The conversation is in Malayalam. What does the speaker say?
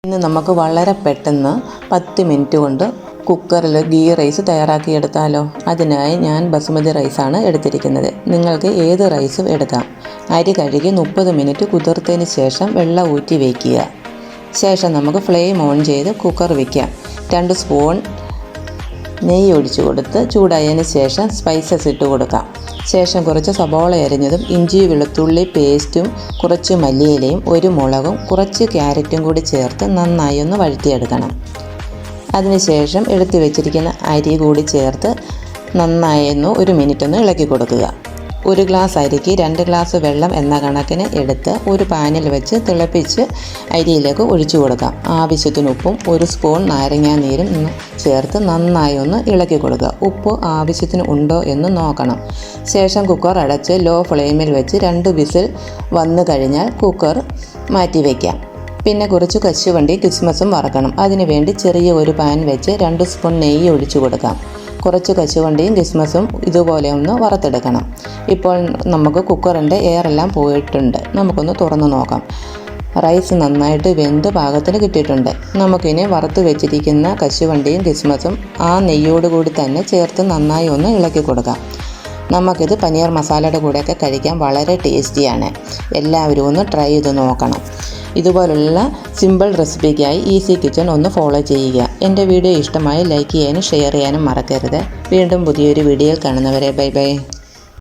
ഇന്ന് നമുക്ക് വളരെ പെട്ടെന്ന് 10 മിനിറ്റ് കൊണ്ട് കുക്കറിൽ ഗീ റൈസ് തയ്യാറാക്കിയെടുത്താലോ. അതിനായി ഞാൻ ബസുമതി റൈസാണ് എടുത്തിരിക്കുന്നത്. നിങ്ങൾക്ക് ഏത് റൈസും എടുക്കാം. അരി കഴുകി 30 മിനിറ്റ് കുതിർത്തതിന് ശേഷം വെള്ളം ഊറ്റി വയ്ക്കുക. ശേഷം നമുക്ക് ഫ്ലെയിം ഓൺ ചെയ്ത് കുക്കർ വയ്ക്കാം. 2 സ്പൂൺ നെയ്യ് ഒഴിച്ചു കൊടുത്ത് ചൂടായതിന് ശേഷം സ്പൈസസ് ഇട്ട് കൊടുക്കാം. ശേഷം കുറച്ച് സബോള അരിഞ്ഞതും ഇഞ്ചി വെളുത്തുള്ളി പേസ്റ്റും കുറച്ച് മല്ലിയിലയും 1 മുളകും കുറച്ച് ക്യാരറ്റും കൂടി ചേർത്ത് നന്നായി ഒന്ന് വഴറ്റിയെടുക്കണം. അതിനുശേഷം എടുത്തു വെച്ചിരിക്കുന്ന അരി കൂടി ചേർത്ത് നന്നായി 1 മിനിറ്റ് ഒന്ന് ഇളക്കി കൊടുക്കുക. 1 ഗ്ലാസ് അരിക്ക് 2 ഗ്ലാസ് വെള്ളം എന്ന കണക്കിന് എടുത്ത് ഒരു പാനിൽ വെച്ച് തിളപ്പിച്ച് അരിയിലേക്ക് ഒഴിച്ചു കൊടുക്കാം. ആവശ്യത്തിന് ഉപ്പും 1 സ്പൂൺ നാരങ്ങാ നീരും ചേർത്ത് നന്നായി ഒന്ന് ഇളക്കി കൊടുക്കുക. ഉപ്പ് ആവശ്യത്തിന് ഉണ്ടോ എന്ന് നോക്കണം. ശേഷം കുക്കർ അടച്ച് ലോ ഫ്ലെയിമിൽ വെച്ച് 2 വിസിൽ വന്നു കഴിഞ്ഞാൽ കുക്കർ മാറ്റി വയ്ക്കാം. പിന്നെ കുറച്ച് കശുവണ്ടി കിസ്മസും വറക്കണം. അതിനുവേണ്ടി ചെറിയ ഒരു പാൻ വെച്ച് 2 സ്പൂൺ നെയ്യ് ഒഴിച്ചു കൊടുക്കാം. കുറച്ച് കശുവണ്ടിയും കിസ്മസും ഇതുപോലെ ഒന്ന് വറുത്തെടുക്കണം. ഇപ്പോൾ നമുക്ക് കുക്കറിൻ്റെ എയറെല്ലാം പോയിട്ടുണ്ട്. നമുക്കൊന്ന് തുറന്ന് നോക്കാം. റൈസ് നന്നായിട്ട് വെന്ത് പാകത്തിന് കിട്ടിയിട്ടുണ്ട്. നമുക്കിനി വറുത്ത് വെച്ചിരിക്കുന്ന കശുവണ്ടിയും കിസ്മസും ആ നെയ്യോട് കൂടി തന്നെ ചേർത്ത് നന്നായി ഒന്ന് ഇളക്കി കൊടുക്കാം. നമുക്കിത് പനീർ മസാലയുടെ കൂടെയൊക്കെ കഴിക്കാൻ വളരെ ടേസ്റ്റിയാണ്. എല്ലാവരും ഒന്ന് ട്രൈ ചെയ്ത് നോക്കണം. ഇതുപോലുള്ള സിമ്പിൾ റെസിപ്പിക്കായി ഈസി കിച്ചൺ ഒന്ന് ഫോളോ ചെയ്യുക. എൻ്റെ വീഡിയോ ഇഷ്ടമായി ലൈക്ക് ചെയ്യാനും ഷെയർ ചെയ്യാനും മറക്കരുത്. വീണ്ടും പുതിയൊരു വീഡിയോയിൽ കാണുന്നവരെ ബൈ ബൈ.